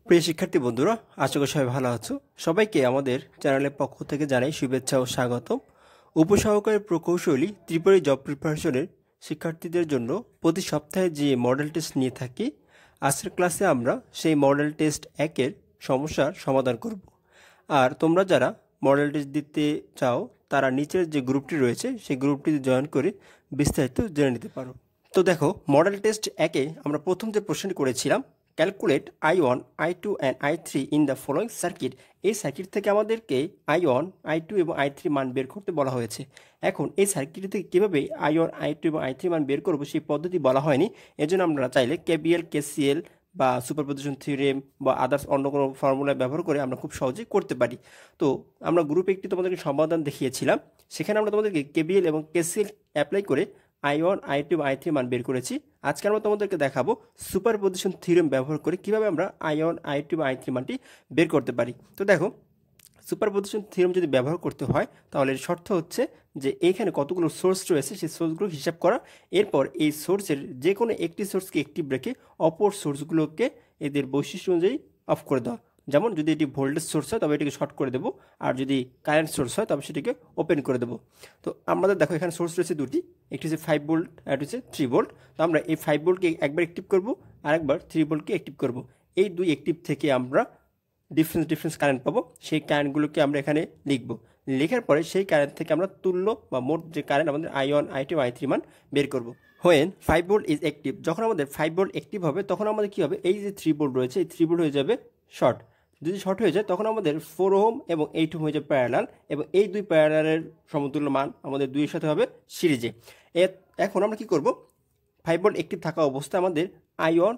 প্রিয় শিক্ষার্থী বন্ধুরা, আশা করি সবাই ভালো আছো। সবাইকে আমাদের চ্যানেলের পক্ষ থেকে জানাই শুভেচ্ছা ও স্বাগতম। উপসহকারী প্রকৌশলী ত্রিপুরা জব প্রিপারেশনের শিক্ষার্থীদের জন্য প্রতি সপ্তাহে যে মডেল টেস্ট নিয়ে থাকি, আজকের ক্লাসে আমরা সেই মডেল টেস্ট 1-এর সমস্যার সমাধান করব। আর তোমরা যারা মডেল টেস্ট দিতে চাও তারা নিচের যে গ্রুপটি রয়েছে সেই গ্রুপটিতে জয়েন করে বিস্তারিত জেনে নিতে পারো। তো দেখো, মডেল টেস্ট 1-এ আমরা প্রথম যে প্রশ্নটি করেছিলাম, calculate I1, I2 and I3 in the following circuit. এই সার্কিট থেকে আমাদেরকে I1, I2 এবং I3 মান বের করতে বলা হয়েছে। এখন এই সার্কিট থেকে কীভাবে I1, I2 এবং I3 মান বের করবো সেই পদ্ধতি বলা হয়নি। এজন্য আমরা চাইলে KVL, KCL বা সুপারপজিশন থিওরেম বা আদার্স অন্য কোনো ফর্মুলা ব্যবহার করে আমরা খুব সহজেই করতে পারি। তো আমরা গ্রুপে একটি তোমাদেরকে সমাধান দেখিয়েছিলাম, সেখানে আমরা তোমাদেরকে KVL এবং KCL অ্যাপ্লাই করে I1, I2 এবং I3 মান বের করেছি। আজকে আমরা তোমাদেরকে দেখাবো সুপারপজিশন থিওরেম ব্যবহার করে কিভাবে আমরা I1, I2 এবং I3 মানটি বের করতে পারি। তো দেখো, সুপারপজিশন থিওরেম যদি ব্যবহার করতে হয় তাহলে এর শর্ত হচ্ছে যে এইখানে কতগুলো সোর্স রয়েছে সেই সোর্সগুলো হিসাব করা, এরপর এই সোর্সের যে কোনো একটি সোর্সকে অ্যাক্টিভ রেখে অপর সোর্সগুলোকে এদের বৈশিষ্ট্য অনুযায়ী অফ করে দেওয়া। যেমন যদি এটি ভোল্টেজ সোর্স হয় তবে এটিকে শর্ট করে দেবো, আর যদি কারেন্ট সোর্স হয় তবে সেটিকে ওপেন করে দেবো। তো আমাদের দেখো এখানে সোর্স রয়েছে দুটি, একটি হচ্ছে 5 ভোল্ট আর একটি হচ্ছে 3 ভোল্ট। তো আমরা এই 5 ভোল্টকে একবার অ্যাক্টিভ করবো আর একবার 3 ভোল্টকে অ্যাক্টিভ করবো। এই দুই অ্যাক্টিভ থেকে আমরা ডিফারেন্স কারেন্ট পাবো, সেই কারেন্টগুলোকে আমরা এখানে লিখব। লেখার পরে সেই কারেন্ট থেকে আমরা তুল্য বা মোট যে কারেন্ট আমাদের I1, I2, I3 মান বের করব। হোয়েন 5 ভোল্ট ইজ অ্যাক্টিভ, যখন আমাদের 5 ভোল্ট অ্যাক্টিভ হবে তখন আমাদের কী হবে, এই যে 3 ভোল্ট রয়েছে এই 3 ভোল্ট হয়ে যাবে শর্ট। যদি শর্ট হয়ে যায় তখন আমাদের 4 ওহম এবং 8 ওহম হয়ে যাবে প্যারালাল, এবং এই দুই প্যারালালের সমতুল্য মান আমাদের দুইয়ের সাথে হবে সিরিজে। এখন আমরা কি করব, 5 ভোল্ট অ্যাক্টিভ থাকা অবস্থায় আমাদের I1,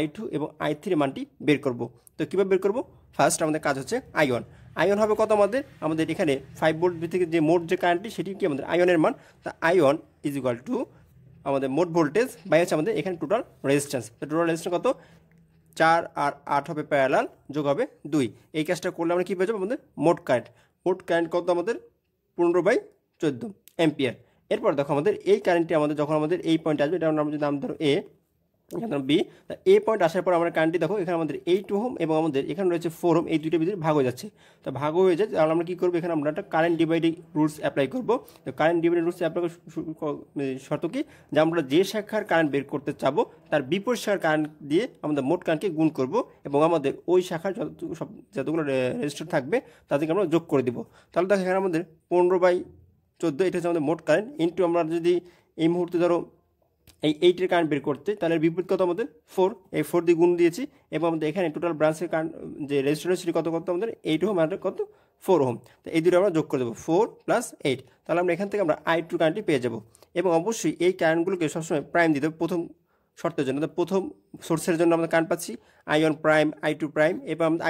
I2 এবং I3 মানটি বের করব। তো কীভাবে বের করব, ফার্স্ট আমাদের কাজ হচ্ছে I1 হবে কত, আমাদের এখানে 5 ভোল্ট থেকে যে মোট যে কারেন্টটি সেটি কি আমাদের I1 এর মান। তা I1 ইজ ইকুয়াল টু আমাদের মোট ভোল্টেজ বাই হচ্ছে আমাদের এখানে টোটাল রেজিস্ট্যান্স। তো টোটাল রেজিস্ট্যান্স কত, 4 আর 8 হবে প্যারালাল, যোগ হবে 2। এই কাজটা করলে আমরা কী পেয়ে যাবো, আমাদের মোট কারেন্ট কত আমাদের 15/14 অ্যাম্পিয়ার। এরপর দেখো আমাদের এই কারেন্টটি আমাদের যখন আমাদের এই পয়েন্ট আসবে, এটা আমরা যদি নাম ধরো এ, এখানে বি, এ পয়েন্ট আসার পর আমরা কারেন্টটি দেখো এখানে আমাদের 8 ওহম এবং আমাদের এখানে রয়েছে 4 ওহম, এই দুইটা ভিতরে ভাগ হয়ে যাচ্ছে। তো ভাগ হয়ে যায়, তাহলে আমরা কী করবো, এখানে আমরা একটা কারেন্ট ডিভাইডিং রুলস অ্যাপ্লাই করবো। তো কারেন্ট ডিভাইডিং রুলস অ্যাপ্লাই শর্ত কি, যে আমরা যে শাখার কারেন্ট বের করতে চাবো তার বিপরীত শাখার কারেন্ট দিয়ে আমাদের মোট কারেন্টকে গুণ করব, এবং আমাদের ওই শাখার যতগুলো রেজিস্টার থাকবে তাদেরকে আমরা যোগ করে দিব। তাহলে দেখো এখানে আমাদের 15/14 এটা হচ্ছে আমাদের মোট কারেন্ট, ইন্টু আমরা যদি এই মুহূর্তে ধরো এই 8-এর কারেন্ট বের করতে, তাহলে বিপরীত কত আমাদের 4, এই 4 দিয়ে গুণ দিয়েছি, এবং আমাদের এখানে টোটাল ব্রাঞ্চের কারেন্ট যে রেজিস্ট্যান্স সেটি কত আমাদের 8 ওহম আর কত 4 ওহম। তো এই দুটো আমরা যোগ করে দেবো, 4 + 8। তাহলে আমরা এখান থেকে আমরা I2 কারেন্টটি পেয়ে যাবো। এবং অবশ্যই এই কারেন্টগুলোকে সবসময় প্রাইম দিতে হবে প্রথম শর্তের জন্য। প্রথম সোর্সের জন্য আমরা কারেন্ট পাচ্ছি I1 প্রাইম, I2 প্রাইম এবং আমাদের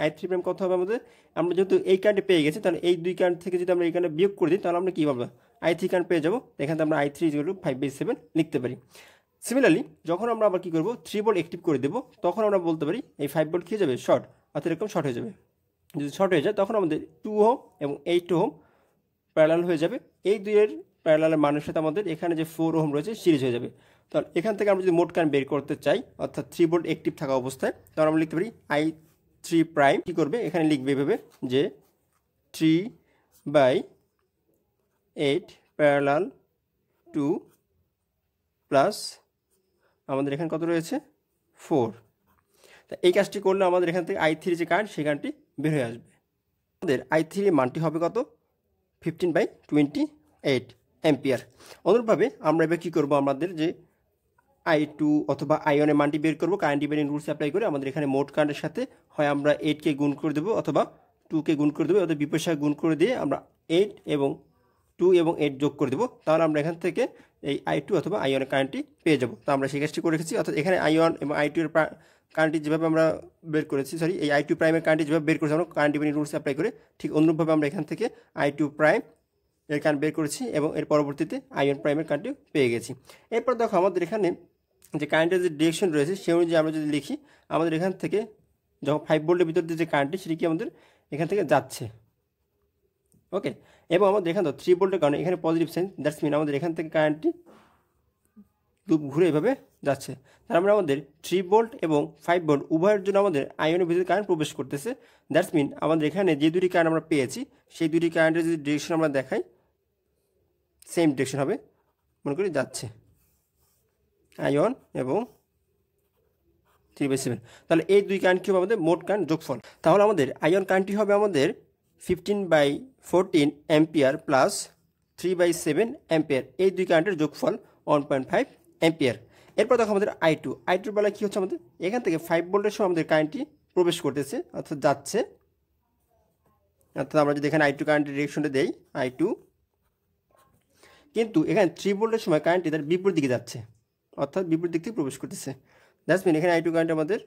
I3 প্রাইম কত হবে আমাদের, আমরা যেহেতু এই কারেন্টে পেয়ে গেছি তাহলে এই দুই কারেন্ট থেকে যদি আমরা এই কারেন্টে বিয়োগ করে দিই তাহলে আমরা কী পাবো, I3 কারেন্ট পেয়ে যাবো। এখান থেকে আমরা I3 = 5/7 লিখতে পারি। সিমিলারলি যখন আমরা আবার কী করবো, 3 ভোল্ট অ্যাক্টিভ করে দেবো, তখন আমরা বলতে পারি এই 5 ভোল্ট কী যাবে, শর্ট, অর্থাৎ এরকম শর্ট হয়ে যাবে। যদি শর্ট হয়ে যায় তখন আমাদের 2 ওহম এবং 8 ওহম প্যারালাল হয়ে যাবে, এই দুইয়ের প্যারালালের মানের সাথে আমাদের এখানে যে 4 ওহম রয়েছে সিরিজ হয়ে যাবে। তাহলে এখান থেকে আমরা যদি মোট কারেন্ট বের করতে চাই, অর্থাৎ 3 ভোল্ট অ্যাক্টিভ থাকা অবস্থায়, তাহলে আমরা লিখতে পারি I3 প্রাইম কী করবে, এখানে লিখবে এভাবে যে 3/8 প্যারালাল 2 প্লাস আমাদের এখানে কত রয়েছে 4। তা এই কাজটি করলে আমাদের এখান থেকে I3 যে কারেন্ট সেই কারেন্টটি বের হয়ে আসবে। আমাদের I3 মানটি হবে কত, 15/28 অ্যাম্পিয়ার। অনুরূপভাবে আমরা এবার কী করবো, আমাদের যে I2 অথবা I1 এর মানটি বের করবো কারেন্ট ডিভাইডিং রুলস অ্যাপ্লাই করে। আমাদের এখানে মোট কারেন্টের সাথে হয় আমরা 8কে গুণ করে দেবো অথবা 2কে গুণ করে দেবো, অথবা বিপরীত শাখা গুণ করে দিয়ে আমরা 8 এবং 2 এবং 8 যোগ করে দেবো। তাহলে আমরা এখান থেকে এই I2 অথবা I1 এর কারেন্টটি পেয়ে যাবো। তো আমরা সেই কাজটি করে রেখেছি, অর্থাৎ এখানে I1 এবং I2 এর কারেন্টটি যেভাবে আমরা বের করেছি, এই I2 প্রাইমের কারেন্টটি যেভাবে বের করেছি আমরা কারেন্ট ডিভাইডিং রুলস অ্যাপ্লাই করে, ঠিক অনুরূপভাবে আমরা এখান থেকে I2 প্রাইম এর কারেন্ট বের করেছি এবং এর পরবর্তীতে I1 প্রাইমের কারেন্টটি পেয়ে গেছি। এরপর দেখো আমাদের এখানে যে কারেন্টের যে ডিরেকশন রয়েছে সেই অনুযায়ী আমরা যদি লিখি, আমাদের এখান থেকে যখন 5 ভোল্টের ভিতর দিয়ে যে কারেন্টটি সেটি কি আমাদের এখান থেকে যাচ্ছে, ওকে। এবং আমাদের এখানে তো 3 ভোল্টের কারণে এখানে পজিটিভ সাইন, দ্যাটস মিন আমাদের এখান থেকে কারেন্টটি লুপ ঘুরে এভাবে যাচ্ছে। তার মানে আমাদের 3 ভোল্ট এবং 5 ভোল্ট উভয়ের জন্য আমাদের আয়নের ভিতরে কারেন্ট প্রবেশ করতেছে। দ্যাটস মিন আমাদের এখানে যে দুটি কারেন্ট আমরা পেয়েছি সেই দুটি কারেন্টের যদি ডিরেকশন আমরা দেখাই সেম ডিরেকশন হবে, মনে করি যাচ্ছে আয়ন এবং 3/7। তাহলে এই দুই কারেন্ট কি হবে আমাদের মোট কারেন্ট যোগফল। তাহলে আমাদের আয়ন কারেন্টটি হবে আমাদের 15/14 অ্যাম্পিয়ার প্লাস 3/7 অ্যাম্পিয়ার, এই দুই কারেন্টের যোগফল 1.5 অ্যাম্পিয়ার। এরপর দেখো আমাদের I2 বেলায় কী হচ্ছে, আমাদের এখান থেকে 5 ভোল্টের সময় আমাদের কারেন্টটি প্রবেশ করতেছে অর্থাৎ যাচ্ছে। অর্থাৎ আমরা যদি এখানে I2 কারেন্টের ডিরেকশনটা দেই I2, কিন্তু এখানে 3 ভোল্টের সময় কারেন্টটি তার বিপরীত দিকে যাচ্ছে অর্থাৎ বিপরীত দিক থেকে প্রবেশ করতেছে। দ্যাটস মিন এখানে I2 কারেন্ট আমাদের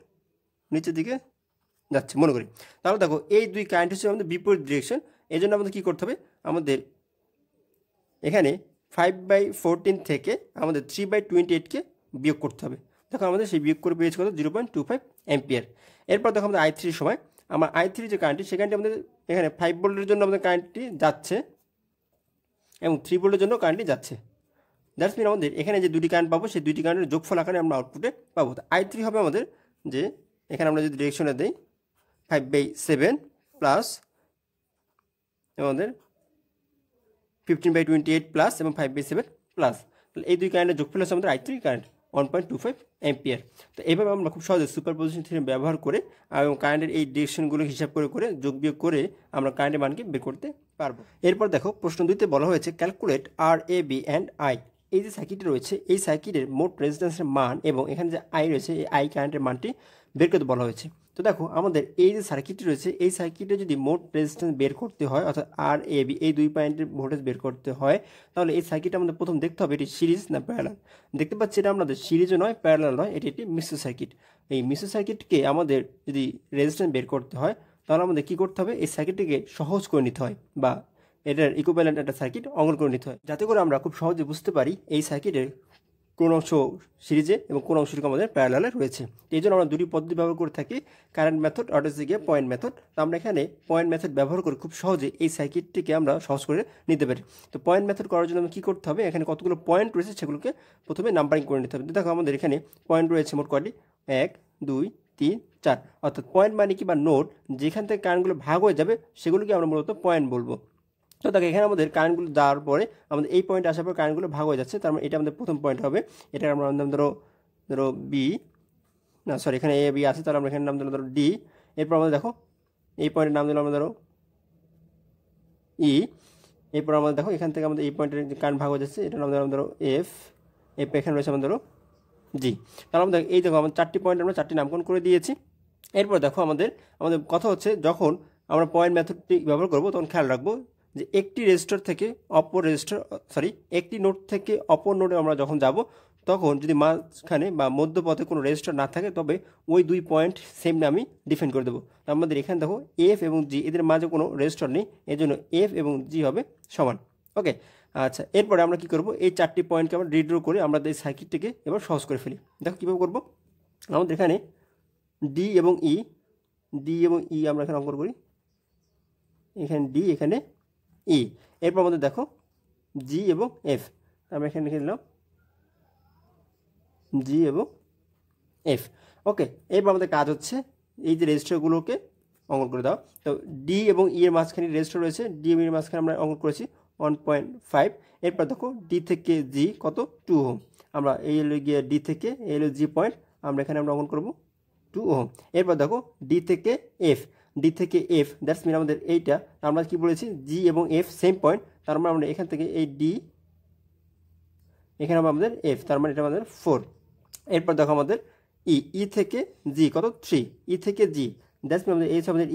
নিচের দিকে যাচ্ছে মনে করি। তাহলে দেখো এই দুই কারেন্ট হচ্ছে আমাদের বিপরীত ডিরেকশন, এই জন্য আমাদের কী করতে হবে, আমাদের এখানে 5/14 থেকে আমাদের 3/28কে বিয়োগ করতে হবে। দেখো আমাদের সেই বিয়োগ করে পেয়েছে কত, 0.25 অ্যাম্পিয়ার। এরপর দেখো আমাদের I3 সময় আমার I3 যে কারেন্টটি সে কারেন্টটি আমাদের এখানে 5 ভোল্টের জন্য আমাদের কারেন্টটি যাচ্ছে এবং 3 ভোল্টের জন্য কারেন্টটি যাচ্ছে। দ্যাটস মিন আমাদের এখানে যে দুটি কারেন্ট পাবো সেই দুটি কারেন্টের যোগফল আকারে আমরা আউটপুটে পাবো। I3 হবে আমাদের যে এখানে আমরা যদি ডিরেকশনে দিই 5/7 প্লাস আমাদের 15/28 প্লাস এবং 5/7 প্লাস, তাহলে এই দুই কারেন্টের যোগফল হচ্ছে আমাদের I3 কারেন্ট 1.25 অ্যাম্পিয়ার। তো এইভাবে আমরা খুব সহজে সুপারপজিশন থিওরেম ব্যবহার করে এবং কারেন্টের এই ডিরেকশনগুলো হিসাব করে যোগ বিয়োগ করে আমরা কারেন্টের মানকে বের করতে পারবো। এরপর দেখো প্রশ্ন 2তে বলা হয়েছে ক্যালকুলেট RAB অ্যান্ড I। এই যে সার্কিটটি রয়েছে এই সার্কিটের মোট রেজিস্ট্যান্সের মান এবং এখানে যে I রয়েছে এই I কারেন্টের মানটি বের করতে বলা হয়েছে। তো দেখো আমাদের এই যে সার্কিটটি রয়েছে এই সার্কিটে যদি মোট রেজিস্ট্যান্স বের করতে হয় অর্থাৎ RAB এই দুই পয়েন্টের ভোল্টেজ বের করতে হয়, তাহলে এই সার্কিটটা আমাদের প্রথম দেখতে হবে এটি সিরিজ না প্যারালাল। দেখতে পাচ্ছি এটা আমাদের সিরিজও নয় প্যারালাল নয়, এটি একটি মিশ্র সার্কিট। এই মিশ্র সার্কিটকে আমাদের যদি রেজিস্ট্যান্স বের করতে হয় তাহলে আমাদের কী করতে হবে, এই সার্কিটটিকে সহজ করে নিতে হয় বা এটার ইকুইভ্যালেন্ট একটা সার্কিট অঙ্কন করে নিতে হয়, যাতে করে আমরা খুব সহজে বুঝতে পারি এই সার্কিটের কোন অংশ সিরিজে এবং কোন অংশটুকু আমাদের প্যারালালে রয়েছে। এই জন্য আমরা দুটি পদ্ধতি ব্যবহার করে থাকি, কারেন্ট মেথড আর হচ্ছে গিয়ে পয়েন্ট মেথড। তো আমরা এখানে পয়েন্ট মেথড ব্যবহার করে খুব সহজে এই সার্কিটটিকে আমরা সহজ করে নিতে পারি। তো পয়েন্ট মেথড করার জন্য আমরা কী করতে হবে, এখানে কতগুলো পয়েন্ট রয়েছে সেগুলোকে প্রথমে নাম্বারিং করে নিতে হবে। দেখো আমাদের এখানে পয়েন্ট রয়েছে মোট কয়টি, 1 2 3 4, অর্থাৎ পয়েন্ট মানে কি বা নোড, যেখান থেকে কারেন্টগুলো ভাগ হয়ে যাবে সেগুলোকে আমরা মূলত পয়েন্ট বলবো। তো দেখো এখানে আমাদের কারেন্টগুলো যাওয়ার পরে আমাদের এই পয়েন্টে আসার পর কারেন্টগুলো ভাগ হয়ে যাচ্ছে, তার মানে এটা আমাদের প্রথম পয়েন্ট হবে। এটা আমরা নাম ধরো বি, না সরি এখানে এ বি আছে, তাহলে আমরা এখানে নাম দিলাম ধরো ডি। এরপর আমাদের দেখো এই পয়েন্টের নাম দিলাম আমরা ধরো ই। এরপর আমাদের দেখো এখান থেকে আমাদের এই পয়েন্টের যে কারেন্ট ভাগ হয়ে যাচ্ছে এটা নাম দিলাম ধরো এফ। এরপর এখানে রয়েছে আমাদের ধরো জি। তাহলে আমাদের এই দেখো আমাদের 4টি পয়েন্ট আমরা 4টি নামকরণ করে দিয়েছি। এরপর দেখো আমাদের কথা হচ্ছে যখন আমরা পয়েন্ট মেথডটি ব্যবহার করবো তখন খেয়াল রাখবো যে একটি রেজিস্টার থেকে অপর রেজিস্টার একটি নোড থেকে অপর নোডে আমরা যখন যাব তখন যদি মাঝখানে বা মধ্যপথে কোনো রেজিস্টার না থাকে তবে ওই দুই পয়েন্ট সেম আমি ডিফাইন করে দেবো। আমাদের এখানে দেখো এফ এবং জি এদের মাঝে কোনো রেজিস্টার নেই, এই জন্য এফ এবং জি হবে সমান। ওকে আচ্ছা, এরপরে আমরা কি করব, এই 4টি পয়েন্টকে আমরা রিড্র করে আমরা এই সার্কিটটিকে এবার সহজ করে ফেলি। দেখো কীভাবে করবো, আমাদের এখানে ডি এবং ই আমরা এখানে অঙ্কন করি, এখানে ডি এখানে ই। এরপর আমাদের দেখো জি এবং এফ, আমরা এখানে লিখে দিলাম জি এবং এফ। ওকে, এরপর আমাদের কাজ হচ্ছে এই যে রেজিস্টারগুলোকে অঙ্কন করে দাও। তো ডি এবং ই এর মাঝখানে রেজিস্টার রয়েছে, ডি এবং এর মাঝখানে আমরা অঙ্কন করেছি 1.5। এরপর দেখো ডি থেকে জি কত 2 ওহম, আমরা এই হলো গিয়ে ডি থেকে এই হলো জি পয়েন্ট, আমরা এখানে আমরা অঙ্কন করব 2 ওহম। এরপর দেখো ডি থেকে এফ দ্যাটস মিন আমাদের এইটা আমরা কি বলেছি জি এবং এফ সেম পয়েন্ট, তার মানে আমরা এখান থেকে এই ডি এখানে আমাদের এফ, তার মানে এটা আমাদের 4। এরপর দেখো আমাদের ই থেকে জি কত 3, ই থেকে জি দ্যাটস মিন আমাদের এই আমাদের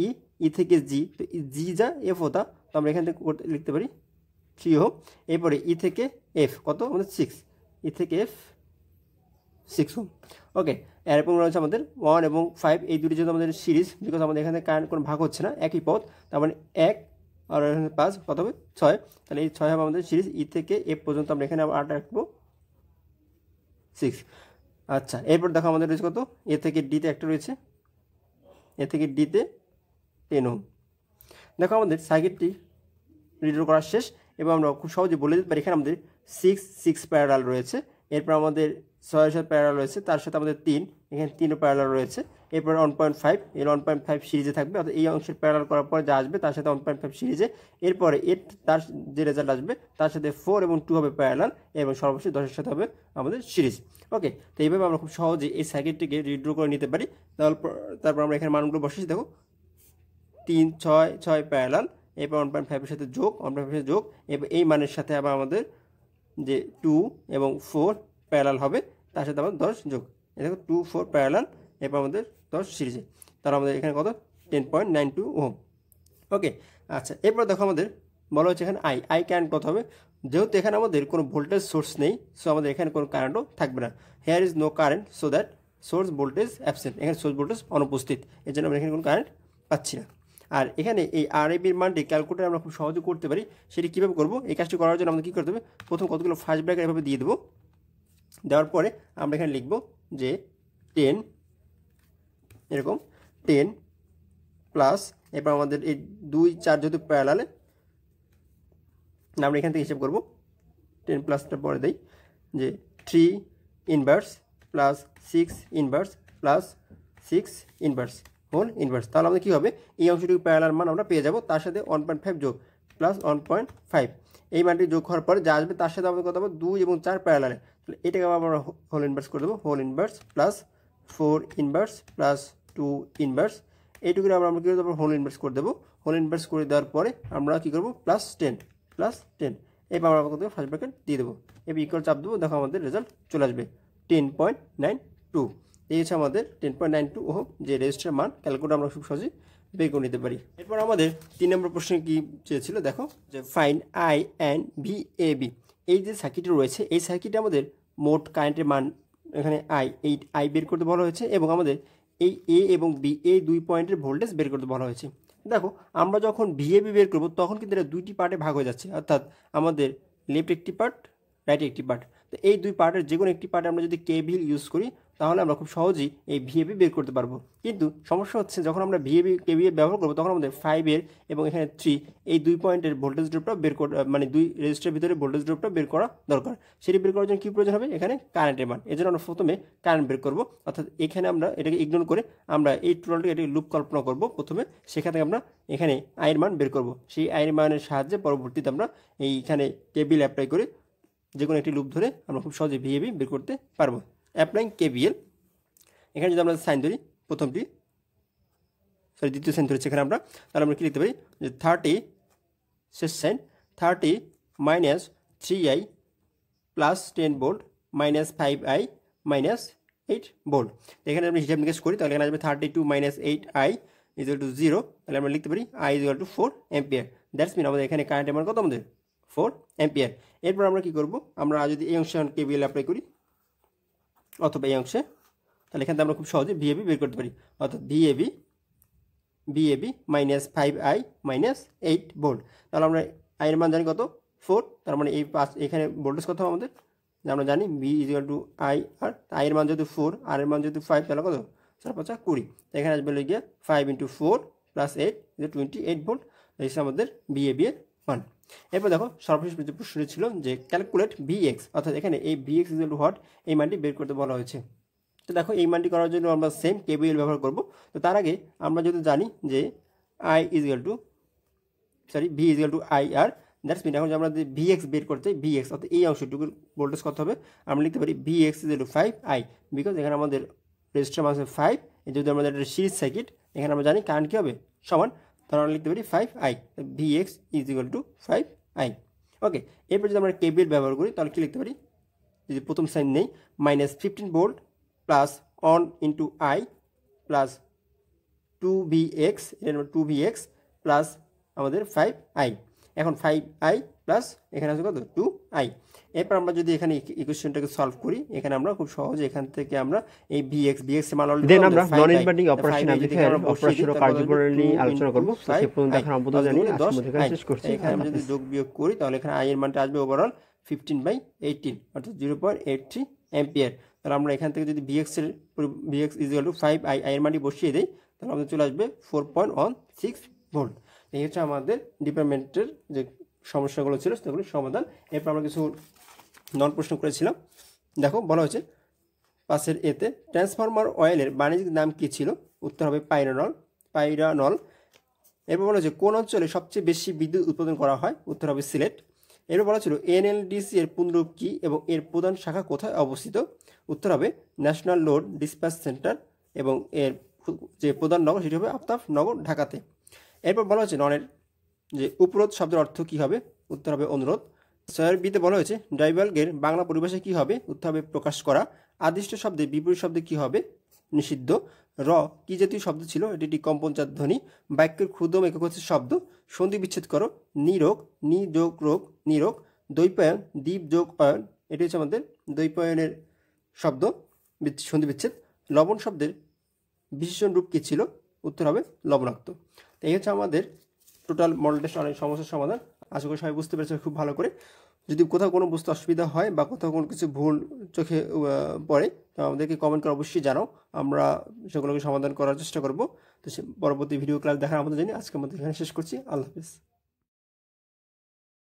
ই থেকে জি, তো জি যা এফ হতা, তো আমরা এখান থেকে লিখতে পারি 3 ওহম। এরপরে ই থেকে এফ কত আমাদের 6, ই থেকে এফ 6 ওহম। ওকে, এরপর রয়েছে আমাদের 1 এবং 5 এই দুটির জন্য আমাদের সিরিজ, বিকজ আমাদের এখানে কারেন্ট কোনো ভাগ হচ্ছে না, একই পথ, তার মানে 1 আর এখানে 5 কত হবে 6, তাহলে এই 6 হবে আমাদের সিরিজ ই থেকে এফ পর্যন্ত, আমরা এখানে 8 রাখবো 6। আচ্ছা, এরপর দেখো আমাদের রয়েছে কত এ থেকে ডিতে একটা রয়েছে, এ থেকে ডিতে 10 ওহম। দেখো আমাদের সার্কিটটি রিড্র করা শেষ এবং আমরা খুব সহজে বলে দিতে পারি এখানে আমাদের 6 প্যারালাল রয়েছে এরপর আমাদের 6 এর সাথে প্যারালাল রয়েছে, তার সাথে আমাদের 3, এখানে 3ও প্যারালাল রয়েছে। এরপর 1.5, এর 1.5 সিরিজে থাকবে, অর্থাৎ এই অংশের প্যারালাল করার পর যা আসবে তার সাথে 1.5 সিরিজে। এরপরে তার যে রেজাল্ট আসবে তার সাথে 4 এবং 2 হবে প্যারালাল, এবং সর্বশেষ 10 এর সাথে হবে আমাদের সিরিজ। ওকে, তো এইভাবে আমরা খুব সহজে এই সার্কিটটিকে রিড্র করে নিতে পারি। তারপর আমরা এখানে মানগুলো বসেছি, দেখো 3, 6, 6 প্যারালাল, এরপর 1.5 এর সাথে যোগ, 1.5 এর সাথে যোগ, এরপর এই মানের সাথে আবার আমাদের যে 2 এবং 4 প্যারালাল হবে, তার সাথে আবার 10 যোগ। এই দেখো 2, 4 প্যারালাল, এরপর আমাদের 10 সিরিজে, তাহলে আমাদের এখানে কত 10.92 ওহম। ওকে, আচ্ছা, এরপর দেখো আমাদের বলা হচ্ছে এখানে আই কারেন্ট কত হবে। যেহেতু এখানে আমাদের কোনো ভোল্টেজ সোর্স নেই, সো আমাদের এখানে কোনো কারেন্টও থাকবে না। Here is no current so that source voltage absent, এখানে সোর্স ভোল্টেজ অনুপস্থিত, এর জন্য আমরা এখানে কোনো কারেন্ট পাচ্ছি না। আর এখানে এই আরএবির মানটি ক্যালকুলেটর আমরা খুব সহজে করতে পারি। সেটি কীভাবে করবো, এই কাজটি করার জন্য আমাদের কী করতে হবে, প্রথম কতগুলো ফার্স্ট ব্র্যাকেট এভাবে দিয়ে দেবো। দেওয়ার পরে আমরা এখানে লিখব যে 10, এরকম 10 প্লাস, এরপর আমাদের এই 2, 4 যেহেতু প্যারালালে, আমরা এখান থেকে হিসাব করবো। 10 প্লাসটা পরে দেই যে 3 inverse plus 6 inverse plus 6 inverse whole inverse. তাহলে আমাদের কী হবে, এই অংশটুকু প্যারালাল মান আমরা পেয়ে যাব, তার সাথে 1.5 যোগ প্লাস 1.5, এই মানটি যোগ হওয়ার পরে যা আসবে তার সাথে আমাদের কত হবে 2 এবং 4 প্যারালালে। তাহলে এটাকে আমরা হোল ইনভার্স করে দেবো, whole inverse plus 4 inverse plus 2 inverse, এইটুকু আমরা কী করে দেবো, হোল ইনভার্স করে দেবো। হোল ইনভার্স করে দেওয়ার পরে আমরা কী করবো, প্লাস 10 প্লাস 10, এবার আমরা কত ফার্স্ট ব্র্যাকেট দিয়ে দেবো, এবার ইকুয়াল চাপ দেবো, দেখো আমাদের রেজাল্ট চলে আসবে 10.92। এই হচ্ছে আমাদের 10.92 ওহম যে রেজিস্টার মান, ক্যালকুলেটর আমরা খুব সহজেই বের করে নিতে পারি। এরপর আমাদের 3 নম্বর প্রশ্নে কি চেয়েছিল, দেখো যে ফাইন্ড আই অ্যান্ড VAB। এই যে সার্কিটটি রয়েছে, এই সার্কিটে আমাদের মোট কারেন্টের মান এখানে এই আই বের করতে বলা হয়েছে, এবং আমাদের এই এ এবং বি, এই 2 পয়েন্টের ভোল্টেজ বের করতে বলা হয়েছে। দেখো আমরা যখন VAB বের করব তখন কিন্তু এটা 2টি পার্টে ভাগ হয়ে যাচ্ছে, অর্থাৎ আমাদের লেফট একটি পার্ট, রাইট একটি পার্ট। তো এই 2 পার্টের যে কোনো একটি পার্টে আমরা যদি কেভিএল ইউজ করি তাহলে আমরা খুব সহজেই এই VAB বের করতে পারবো। কিন্তু সমস্যা হচ্ছে যখন আমরা কেভিএল ব্যবহার করবো তখন আমাদের 5 এর এবং এখানে 3 এই 2 পয়েন্টের ভোল্টেজ ড্রপটা বের করা, মানে 2 রেজিস্টারের ভিতরে ভোল্টেজ ড্রপটা বের করা দরকার। সেটি বের করার জন্য কী প্রয়োজন হবে, এখানে কারেন্টের মান। এর জন্য আমরা প্রথমে কারেন্ট বের করবো, অর্থাৎ এখানে আমরা এটাকে ইগনোর করে আমরা এই টোটালটাকে এটাকে লুপ কল্পনা করবো প্রথমে, সেখান থেকে আমরা এখানে আয়ের মান বের করবো। সেই আয়ের মানের সাহায্যে পরবর্তীতে আমরা এইখানে কেভিএল অ্যাপ্লাই করে যে কোনো একটি লুপ ধরে আমরা খুব সহজে VAB বের করতে পারবো। অ্যাপ্লাইং কেভিএল, এখানে যদি আমরা সাইন ধরি, দ্বিতীয় সাইন ধরেছি এখানে আমরা, তাহলে আমরা কি লিখতে পারি যে 30 শেষ সাইন 30 minus 3i plus 10 volt minus 5i minus 8 volt. এখানে আমরা হিসাব নিকেশ করি, তাহলে এখানে আসবে 32 মাইনাস 8i ইকুয়াল টু 0, তাহলে আমরা লিখতে পারি i equal to 4 ampere. That's mean আমাদের এখানে কারেন্টের মান কত, আমাদের 4 অ্যাম্পিয়ার। এরপর আমরা কি করব, আমরা যদি এই অংশে কেভিএল অ্যাপ্লাই করি অথবা এই অংশে, তাহলে এখান থেকে আমরা খুব সহজে VAB বের করতে পারি, অর্থাৎ VAB minus 5i minus 8 volt. তাহলে আমরা আইয়ের মান জানি কত 4, তার মানে এই এখানে ভোল্টেজ কত আমাদের আমরা জানি V ইকুয়াল টু I, আর আইয়ের মান যেহেতু 4 আর এর মান যেহেতু 5, তাহলে কত 4 5 20, এখানে আসবে গিয়ে 5 × 4 প্লাস 8 28 ভোল্ট, এই আমাদের VAB এর মান। এরপর দেখো সর্বশেষ যে প্রশ্নটি ছিল যে ক্যালকুলেট VX, অর্থাৎ এখানে এই VX ইকুয়াল টু হোয়াট, এই মানটি বের করতে বলা হয়েছে। তো দেখো এই মানটি করার জন্য আমরা সেম কেভিএল ব্যবহার করব। তো তার আগে আমরা যদি জানি যে V equal to IR, that's mean এখন আমরা যদি VX বের করতে চাই, VX অর্থাৎ এই অংশটুকুর ভোল্টেজ কত হবে, আমরা লিখতে পারি VX equal to 5i, because এখানে আমাদের রেজিস্টার মান আছে 5, যদি আমাদের একটা সিরিজ সার্কিট, এখানে আমরা জানি কারেন্ট কী হবে সমান, তাহলে আমরা লিখতে পারি 5i, VX is equal to 5i। ওকে, এরপর যদি আমরা কেভিএল ব্যবহার করি তাহলে কী লিখতে পারি, যদি প্রথম সাইন নেই, minus 15 volt plus 1 × I plus 2VX, এটা 2VX প্লাস আমাদের 5i, এখন 5i প্লাস এখানে আছে কত 2i। এরপর আমরা যদি এখানে ইকুয়েশনটাকে সলভ করি, এখানে আমরা খুব সহজে এখান থেকে আমরা এই VX এর মান অলরেডি দেন আমরা নন ইনভার্টিং অপারেশন অ্যামপ্লিফায়ার অপারেশন কার্যকরণ নিয়ে আলোচনা করব। তো সেই পর্যন্ত দেখার আমন্ত্রণ জানিয়ে আজকের মধ্যে এখানে শেষ করছি। এখানে আমরা যদি যোগ বিয়োগ করি তাহলে এখানে i এর মানটা আসবে ওভারঅল 15/18, অর্থাৎ 0.83 অ্যাম্পিয়ার। তাহলে আমরা এখান থেকে যদি VX is equal to 5i এর মানটি বসিয়ে দেই, তাহলে আমাদের চলে আসবে 4.16 ভোল্ট। এই হচ্ছে আমাদের ডিপার্টমেন্টের যে সমস্যাগুলো ছিল সেগুলোর সমাধান। এরপর আমরা কিছু নন প্রশ্ন করেছিলাম, দেখো বলা হয়েছে 5 এতে ট্রান্সফরমার অয়েলের বাণিজ্যিক নাম কী ছিল? উত্তর হবে পাইরানল। এরপর বলা হচ্ছে কোন অঞ্চলে সবচেয়ে বেশি বিদ্যুৎ উৎপাদন করা হয়? উত্তর হবে সিলেট। এরপর বলা ছিল এনএলডিসি এর পূর্ণরূপ কী এবং এর প্রধান শাখা কোথায় অবস্থিত? উত্তর হবে ন্যাশনাল লোড ডিসপ্যাচ সেন্টার এবং এর যে প্রধান নগর সেটি হবে আফতাবনগর, ঢাকাতে। এরপর বলা হচ্ছে ননের যে উপরোধ শব্দের অর্থ কী হবে? উত্তর হবে অনুরোধ। ছয়ের বিতে বলা হয়েছে ডাইভালগের বাংলা পরিভাষা কী হবে? উত্তর হবে প্রকাশ করা। আদিষ্ট শব্দে বিপরীত শব্দে কী হবে? নিষিদ্ধ। র কি জাতীয় শব্দ ছিল? এটি একটি কম্পনজাত ধ্বনি। বাক্যের ক্ষুদ্রতম একক হচ্ছে শব্দ। সন্ধি বিচ্ছেদ করো। নিরোগ, নি যোগ রোগ, নিরোগ। দ্বৈপায়ন, দ্বীপ যোগ অয়ন, এটি হচ্ছে আমাদের দ্বৈপায়নের শব্দ, সন্ধি বিচ্ছেদ। লবণ শব্দের বিশেষণ রূপ কী ছিল? উত্তর হবে লবণাক্ত। তো এই হচ্ছে আমাদের টোটাল মডেল টেস্ট অনেক সমস্যার সমাধান। আশা করি সবাই বুঝতে পেরেছে খুব ভালো করে। যদি কোথাও কোনো বুঝতে অসুবিধা হয় বা কোথাও কোনো কিছু ভুল চোখে পড়ে তো আমাদেরকে কমেন্ট করে অবশ্যই জানাও, আমরা সেগুলোকে সমাধান করার চেষ্টা করব। তো পরবর্তী ভিডিও ক্লাস দেখার আমাদের জানি। আজকের মধ্যে এখানে শেষ করছি। আল্লাহ হাফিজ।